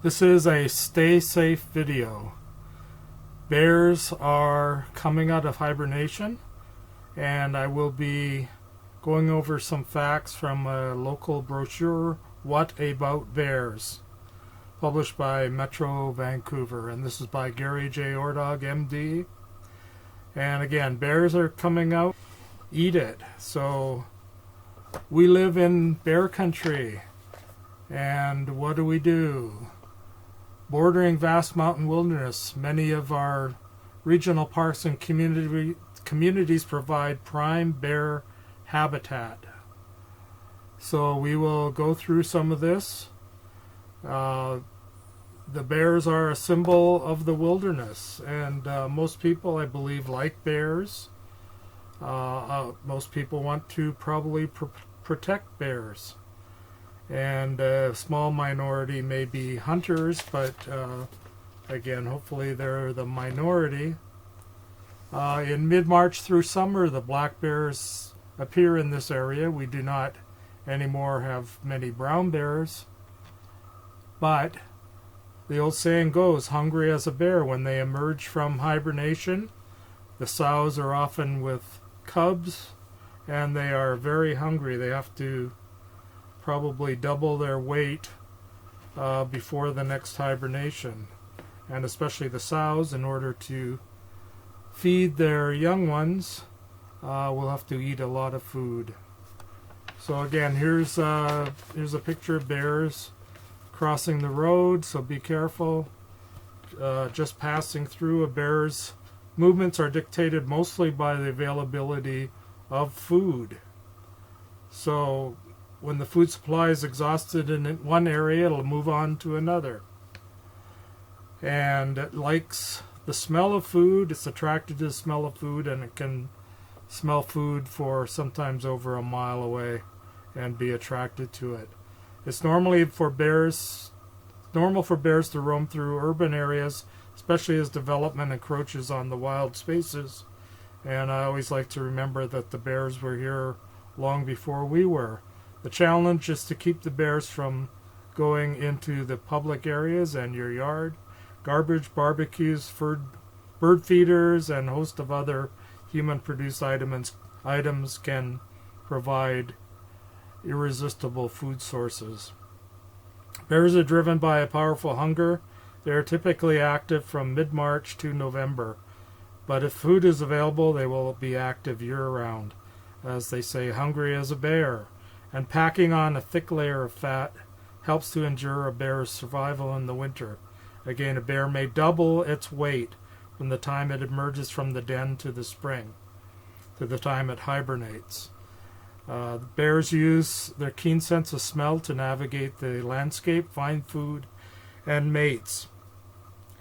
This is a stay safe video. Bears are coming out of hibernation, and I will be going over some facts from a local brochure, What About Bears, published by Metro Vancouver, and this is by Gary J. Ordog, MD. And again, bears are coming out, eat it. So we live in bear country, and what do? Bordering vast mountain wilderness, many of our regional parks and communities provide prime bear habitat. So we will go through some of this. The bears are a symbol of the wilderness, and most people, I believe, like bears. Most people want to probably protect bears. And a small minority may be hunters, but again, hopefully they're the minority. In mid-March through summer, the black bears appear in this area. We do not anymore have many brown bears, but the old saying goes, hungry as a bear. When they emerge from hibernation, the sows are often with cubs, and they are very hungry. They have to probably double their weight before the next hibernation, and especially the sows, in order to feed their young ones, will have to eat a lot of food. So again, here's a picture of bears crossing the road, so be careful. Just passing through, a bear's movements are dictated mostly by the availability of food. So when the food supply is exhausted in one area, it'll move on to another. And it likes the smell of food. It's attracted to the smell of food, and it can smell food for sometimes over a mile away and be attracted to it. It's normal for bears to roam through urban areas, especially as development encroaches on the wild spaces. And I always like to remember that the bears were here long before we were. The challenge is to keep the bears from going into the public areas and your yard. Garbage, barbecues, bird feeders, and a host of other human-produced items can provide irresistible food sources. Bears are driven by a powerful hunger. They are typically active from mid-March to November. But if food is available, they will be active year-round. As they say, hungry as a bear. And packing on a thick layer of fat helps to ensure a bear's survival in the winter. Again, a bear may double its weight from the time it emerges from the den to the spring, to the time it hibernates. Bears use their keen sense of smell to navigate the landscape, find food and mates,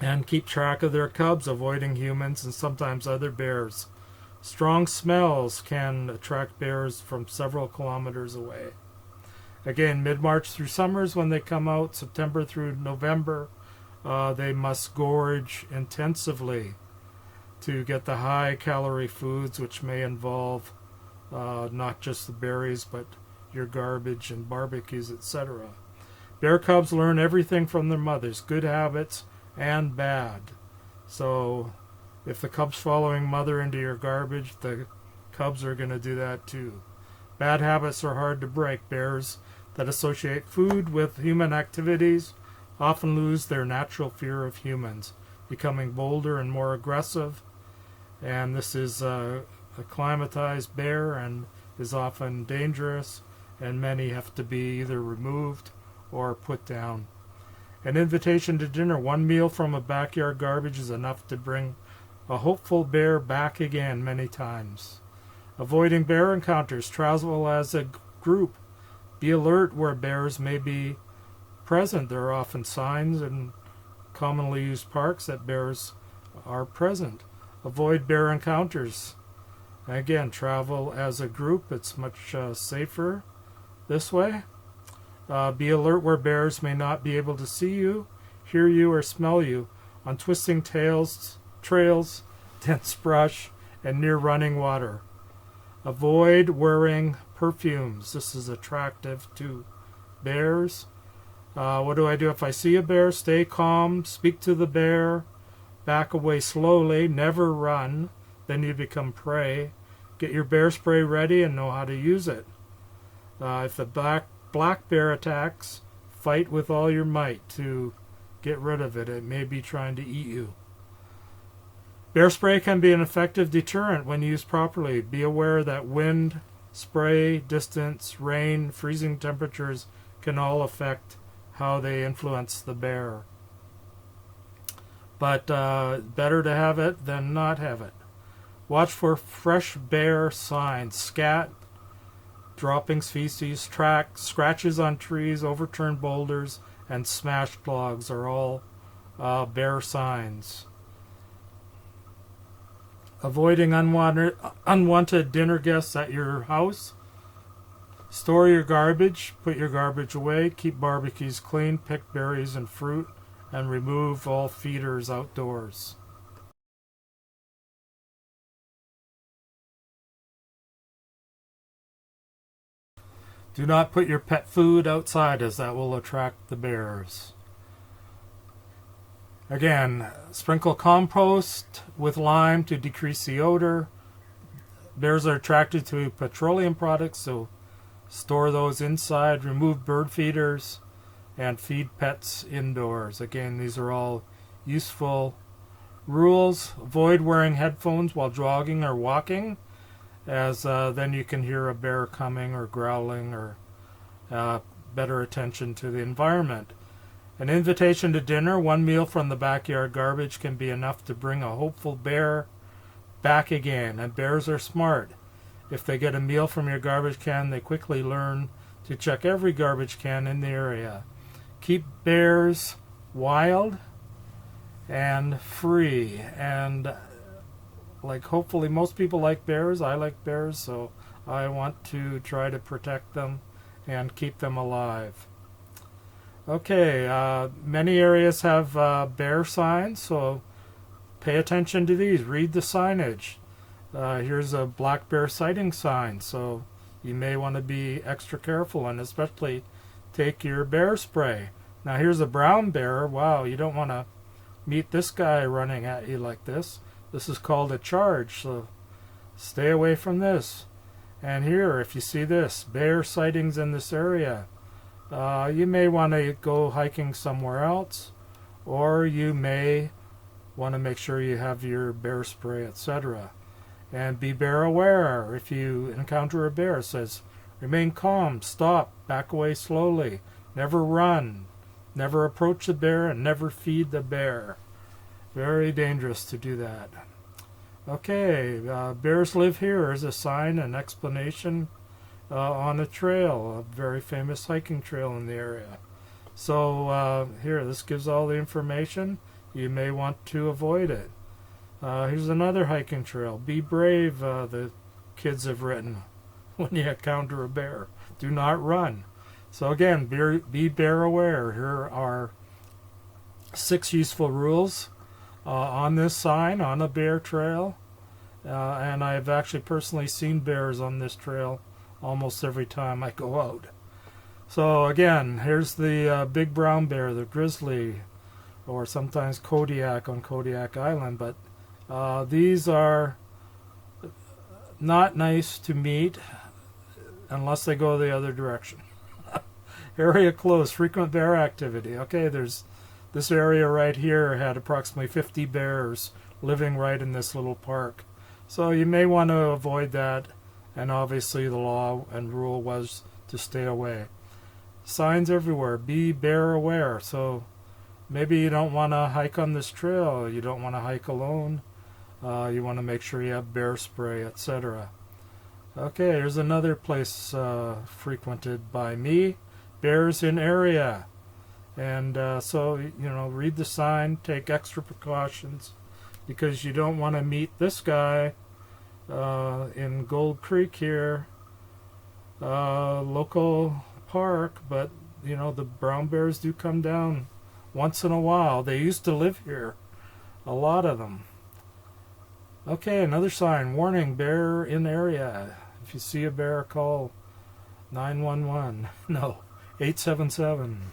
and keep track of their cubs, avoiding humans and sometimes other bears. Strong smells can attract bears from several kilometers away. Again, mid-March through summers when they come out, September through November, they must gorge intensively to get the high-calorie foods, which may involve not just the berries, but your garbage and barbecues, etc. Bear cubs learn everything from their mothers, good habits and bad. So if the cub's following mother into your garbage, the cubs are going to do that too. Bad habits are hard to break. Bears that associate food with human activities often lose their natural fear of humans, becoming bolder and more aggressive. And this is a acclimatized bear and is often dangerous, and many have to be either removed or put down. An invitation to dinner, one meal from a backyard garbage, is enough to bring a hopeful bear back again many times. Avoiding bear encounters, travel as a group. Be alert where bears may be present. There are often signs in commonly used parks that bears are present. Avoid bear encounters. Again, travel as a group. It's much safer this way. Be alert where bears may not be able to see you, hear you, or smell you on twisting trails, dense brush, and near running water. Avoid wearing perfumes. This is attractive to bears. What do I do if I see a bear? Stay calm, speak to the bear, back away slowly, never run. Then you become prey. Get your bear spray ready and know how to use it. If the black bear attacks, fight with all your might to get rid of it. It may be trying to eat you. Bear spray can be an effective deterrent when used properly. Be aware that wind, spray, distance, rain, freezing temperatures can all affect how they influence the bear. But better to have it than not have it. Watch for fresh bear signs: scat, droppings, feces, tracks, scratches on trees, overturned boulders, and smashed logs are all bear signs. Avoiding unwanted dinner guests at your house. Store your garbage. Put your garbage away. Keep barbecues clean. Pick berries and fruit. And remove all feeders outdoors. Do not put your pet food outside, as that will attract the bears. Again, sprinkle compost with lime to decrease the odor. Bears are attracted to petroleum products, so store those inside. Remove bird feeders and feed pets indoors. Again, these are all useful rules. Avoid wearing headphones while jogging or walking, as then you can hear a bear coming or growling, or better attention to the environment. An invitation to dinner, one meal from the backyard garbage can be enough to bring a hopeful bear back again. And bears are smart. If they get a meal from your garbage can, they quickly learn to check every garbage can in the area. Keep bears wild and free. And hopefully most people like bears. I like bears, so I want to try to protect them and keep them alive. Okay, many areas have bear signs, so pay attention to these. Read the signage. Here's a black bear sighting sign, so you may want to be extra careful, and especially take your bear spray. Now here's a brown bear. Wow, you don't want to meet this guy running at you like this. This is called a charge, so stay away from this. And here, if you see this, bear sightings in this area, you may want to go hiking somewhere else, or you may want to make sure you have your bear spray, etc. And be bear aware. If you encounter a bear, it says, remain calm, stop, back away slowly, never run, never approach the bear, and never feed the bear. Very dangerous to do that. Okay, bears live here is a sign, an explanation on a trail, a very famous hiking trail in the area. So here, this gives all the information. You may want to avoid it. Here's another hiking trail. Be brave, the kids have written, when you encounter a bear. Do not run. So again, be bear aware. Here are 6 useful rules on this sign, on a bear trail. And I've actually personally seen bears on this trail almost every time I go out. So again, here's the big brown bear, the grizzly, or sometimes Kodiak on Kodiak Island. But these are not nice to meet unless they go the other direction. Area closed, frequent bear activity. Okay, there's this area right here had approximately 50 bears living right in this little park. So you may want to avoid that, and obviously the law and rule was to stay away. Signs everywhere, be bear aware. So maybe you don't want to hike on this trail, you don't want to hike alone, you want to make sure you have bear spray, etc. Okay, here's another place frequented by me, bears in area. And so, read the sign, take extra precautions, because you don't want to meet this guy in Gold Creek here, local park. But the brown bears do come down once in a while. They used to live here, a lot of them. Okay, another sign, warning, bear in area. If you see a bear, call 911. No, 877.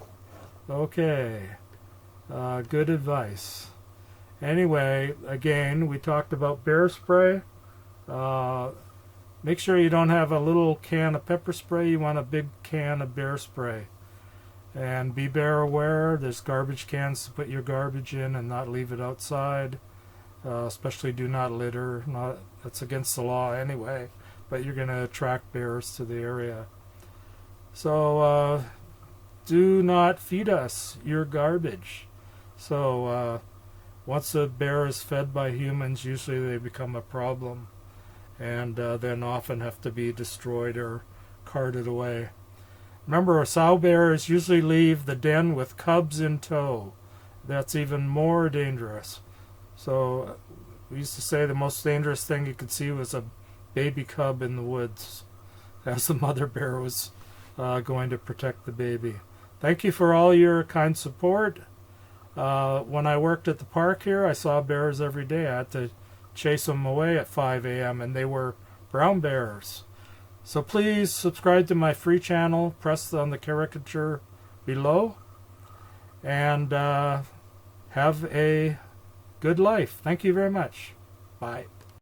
Okay. Good advice. Anyway, again, we talked about bear spray. Make sure you don't have a little can of pepper spray. You want a big can of bear spray. And be bear aware. There's garbage cans to put your garbage in and not leave it outside. Especially do not litter. That's against the law anyway. But you're going to attract bears to the area. So do not feed us your garbage. So once a bear is fed by humans, usually they become a problem, and then often have to be destroyed or carted away. Remember, sow bears usually leave the den with cubs in tow. That's even more dangerous. So we used to say the most dangerous thing you could see was a baby cub in the woods, as the mother bear was going to protect the baby. Thank you for all your kind support. When I worked at the park here, I saw bears every day. I had to chase them away at 5 a.m. and they were brown bears. So please subscribe to my free channel. Press on the caricature below. And have a good life. Thank you very much. Bye.